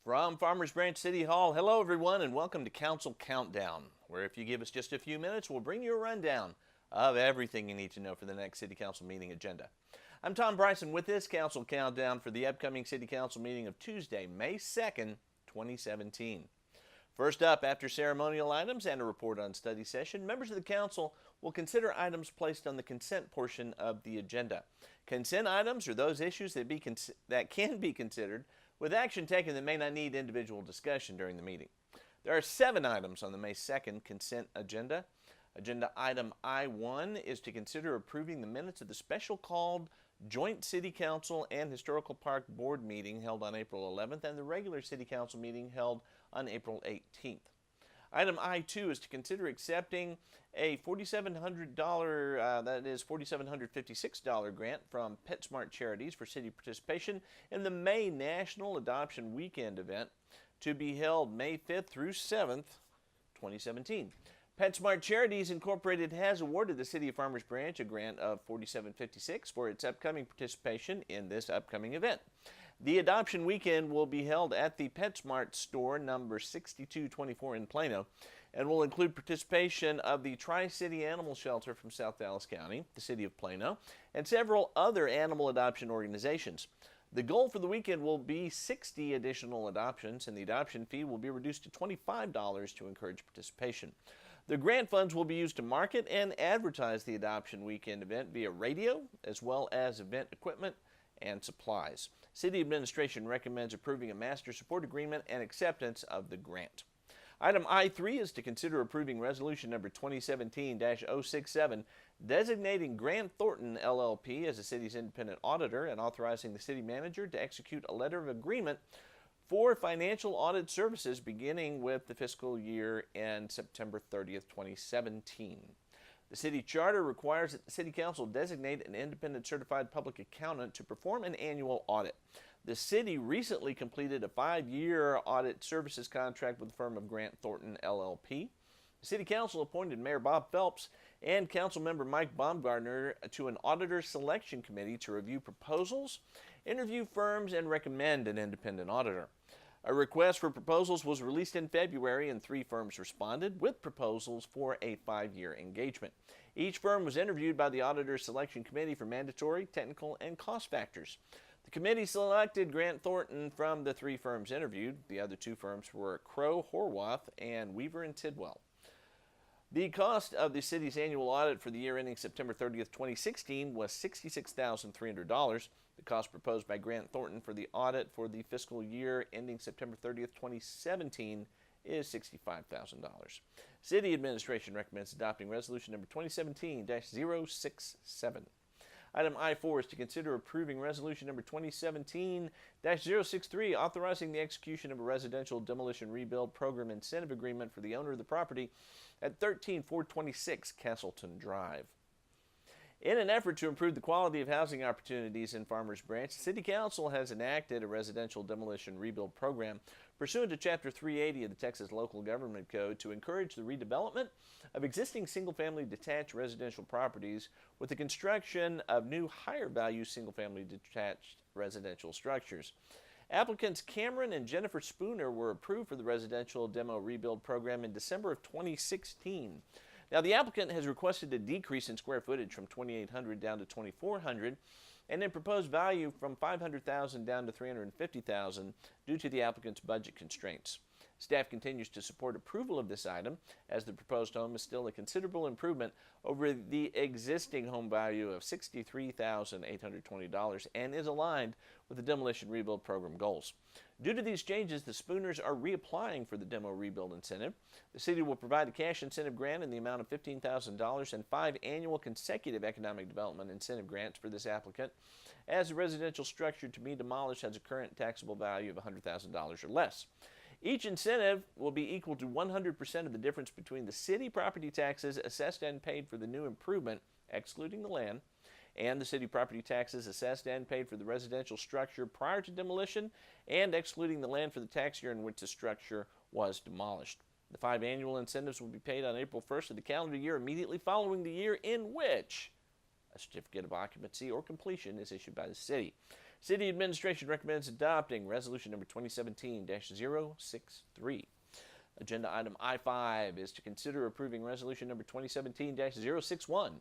From Farmers Branch City Hall, hello everyone and welcome to Council Countdown, where if you give us just a few minutes, we'll bring you a rundown of everything you need to know for the next City Council meeting agenda. I'm Tom Bryson with this Council Countdown for the upcoming City Council meeting of Tuesday, May 2nd, 2017. First up, after ceremonial items and a report on study session, members of the Council will consider items placed on the consent portion of the agenda. Consent items are those issues that can be considered with action taken that may not need individual discussion during the meeting. There are 7 items on the May 2nd consent agenda. Agenda item I-1 is to consider approving the minutes of the special called Joint City Council and Historical Park Board meeting held on April 11th and the regular City Council meeting held on April 18th. Item I-2 is to consider accepting a $4,700, that is $4,756 grant from PetSmart Charities for city participation in the May National Adoption Weekend event to be held May 5th through 7th, 2017. PetSmart Charities Incorporated has awarded the City of Farmers Branch a grant of $4,756 for its upcoming participation in this upcoming event. The adoption weekend will be held at the PetSmart store number 6224 in Plano and will include participation of the Tri-City Animal Shelter from South Dallas County, the City of Plano, and several other animal adoption organizations. The goal for the weekend will be 60 additional adoptions, and the adoption fee will be reduced to $25 to encourage participation. The grant funds will be used to market and advertise the adoption weekend event via radio, as well as event equipment and supplies. City administration recommends approving a master support agreement and acceptance of the grant. Item I-3 is to consider approving resolution number 2017-067, designating Grant Thornton LLP as the city's independent auditor and authorizing the city manager to execute a letter of agreement for financial audit services beginning with the fiscal year end September 30th, 2017. The city charter requires that the City Council designate an independent certified public accountant to perform an annual audit. The city recently completed a 5-year audit services contract with the firm of Grant Thornton LLP. The City Council appointed Mayor Bob Phelps and Councilmember Mike Baumgartner to an auditor selection committee to review proposals, interview firms, and recommend an independent auditor. A request for proposals was released in February and 3 firms responded with proposals for a 5-year engagement. Each firm was interviewed by the Auditor Selection Committee for mandatory, technical, and cost factors. The committee selected Grant Thornton from the 3 firms interviewed. The other 2 firms were Crowe Horwath and Weaver and Tidwell. The cost of the city's annual audit for the year ending September 30th, 2016 was $66,300. The cost proposed by Grant Thornton for the audit for the fiscal year ending September 30th, 2017 is $65,000. City administration recommends adopting resolution number 2017-067. Item I-4 is to consider approving resolution number 2017-063, authorizing the execution of a residential demolition rebuild program incentive agreement for the owner of the property at 13426 Castleton Drive. In an effort to improve the quality of housing opportunities in Farmers Branch, the City Council has enacted a residential demolition rebuild program pursuant to Chapter 380 of the Texas Local Government Code to encourage the redevelopment of existing single-family detached residential properties with the construction of new higher-value single-family detached residential structures. Applicants Cameron and Jennifer Spooner were approved for the residential demo rebuild program in December of 2016. Now, the applicant has requested a decrease in square footage from 2,800 down to 2,400 and in proposed value from $500,000 down to $350,000 due to the applicant's budget constraints. Staff continues to support approval of this item as the proposed home is still a considerable improvement over the existing home value of $63,820 and is aligned with the demolition rebuild program goals. Due to these changes, the Spooners are reapplying for the demo rebuild incentive. The city will provide a cash incentive grant in the amount of $15,000 and 5 annual consecutive economic development incentive grants for this applicant, as the residential structure to be demolished has a current taxable value of $100,000 or less. Each incentive will be equal to 100% of the difference between the city property taxes assessed and paid for the new improvement, excluding the land, and the city property taxes assessed and paid for the residential structure prior to demolition and excluding the land for the tax year in which the structure was demolished. The 5 annual incentives will be paid on April 1st of the calendar year immediately following the year in which a certificate of occupancy or completion is issued by the city. City Administration recommends adopting Resolution number 2017-063. Agenda item I-5 is to consider approving Resolution number 2017-061,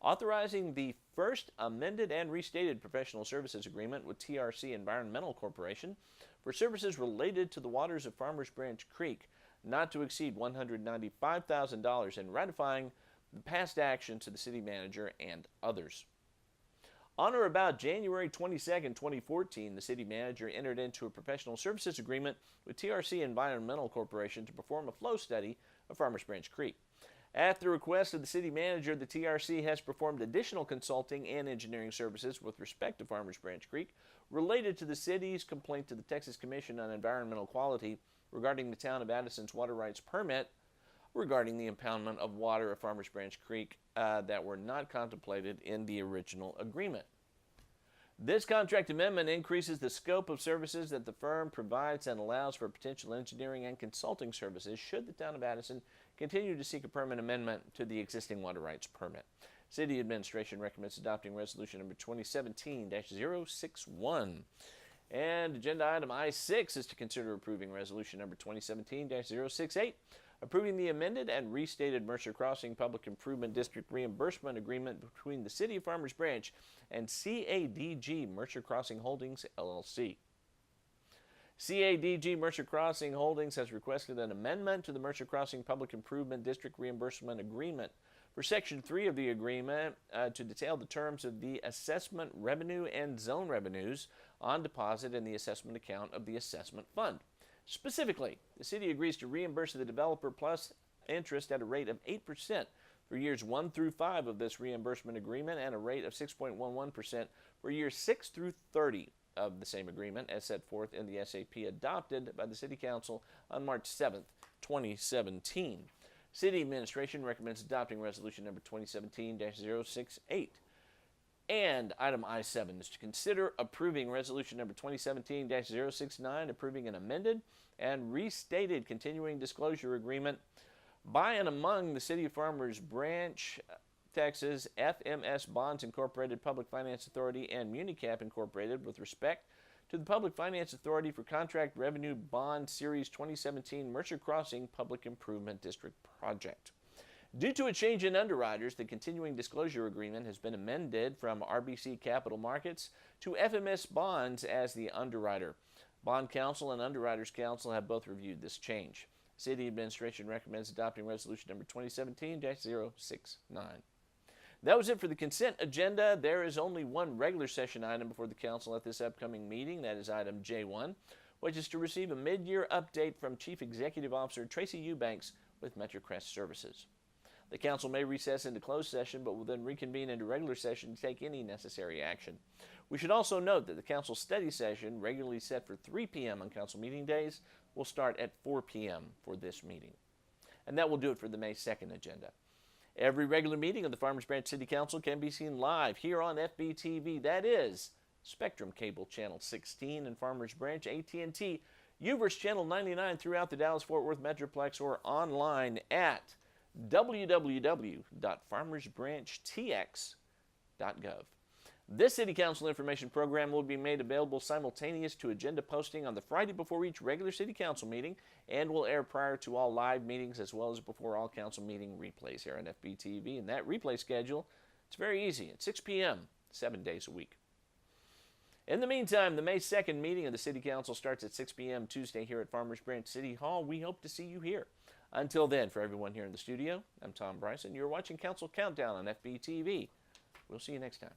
authorizing the first amended and restated professional services agreement with TRC Environmental Corporation for services related to the waters of Farmers Branch Creek, not to exceed $195,000, and ratifying the past action to the city manager and others. On or about January 22, 2014, the city manager entered into a professional services agreement with TRC Environmental Corporation to perform a flow study of Farmers Branch Creek. At the request of the city manager, the TRC has performed additional consulting and engineering services with respect to Farmers Branch Creek related to the city's complaint to the Texas Commission on Environmental Quality regarding the town of Addison's water rights permit regarding the impoundment of water of Farmers Branch Creek that were not contemplated in the original agreement. This contract amendment increases the scope of services that the firm provides and allows for potential engineering and consulting services should the town of Addison continue to seek a permanent amendment to the existing water rights permit. City Administration recommends adopting Resolution number 2017-061. And agenda item I-6 is to consider approving Resolution number 2017-068, approving the amended and restated Mercer Crossing Public Improvement District reimbursement agreement between the City of Farmers Branch and CADG Mercer Crossing Holdings, LLC. CADG Mercer Crossing Holdings has requested an amendment to the Mercer Crossing Public Improvement District reimbursement agreement for Section 3 of the agreement to detail the terms of the assessment revenue and zone revenues on deposit in the assessment account of the assessment fund. Specifically, the city agrees to reimburse the developer plus interest at a rate of 8% for years 1 through 5 of this reimbursement agreement and a rate of 6.11% for years 6 through 30 of the same agreement as set forth in the SAP adopted by the City Council on March 7, 2017. City Administration recommends adopting Resolution number 2017-068. And item I-7 is to consider approving Resolution number 2017-069, approving an amended and restated continuing disclosure agreement by and among the City of Farmers Branch, Texas, FMS Bonds Incorporated, Public Finance Authority, and Municap Incorporated with respect to the Public Finance Authority for Contract Revenue Bond Series 2017 Mercer Crossing Public Improvement District Project. Due to a change in underwriters, the continuing disclosure agreement has been amended from RBC Capital Markets to FMS Bonds as the underwriter. Bond Counsel and Underwriters Counsel have both reviewed this change. City Administration recommends adopting Resolution number 2017-069. That was it for the consent agenda. There is only one regular session item before the Council at this upcoming meeting. That is item J1, which is to receive a mid-year update from Chief Executive Officer Tracy Eubanks with MetroCrest Services. The Council may recess into closed session, but will then reconvene into regular session to take any necessary action. We should also note that the Council study session, regularly set for 3 p.m. on Council meeting days, will start at 4 p.m. for this meeting. And that will do it for the May 2nd agenda. Every regular meeting of the Farmers Branch City Council can be seen live here on FBTV. That is Spectrum Cable Channel 16 in Farmers Branch, AT&T, Uverse Channel 99 throughout the Dallas-Fort Worth Metroplex, or online at www.farmersbranchtx.gov. This City Council information program will be made available simultaneous to agenda posting on the Friday before each regular City Council meeting and will air prior to all live meetings as well as before all council meeting replays here on FBTV. And that replay schedule, it's very easy. At 6 p.m., 7 days a week. In the meantime, the May 2nd meeting of the City Council starts at 6 p.m. Tuesday here at Farmers Branch City Hall. We hope to see you here. Until then, for everyone here in the studio, I'm Tom Bryson. You're watching Council Countdown on FBTV. We'll see you next time.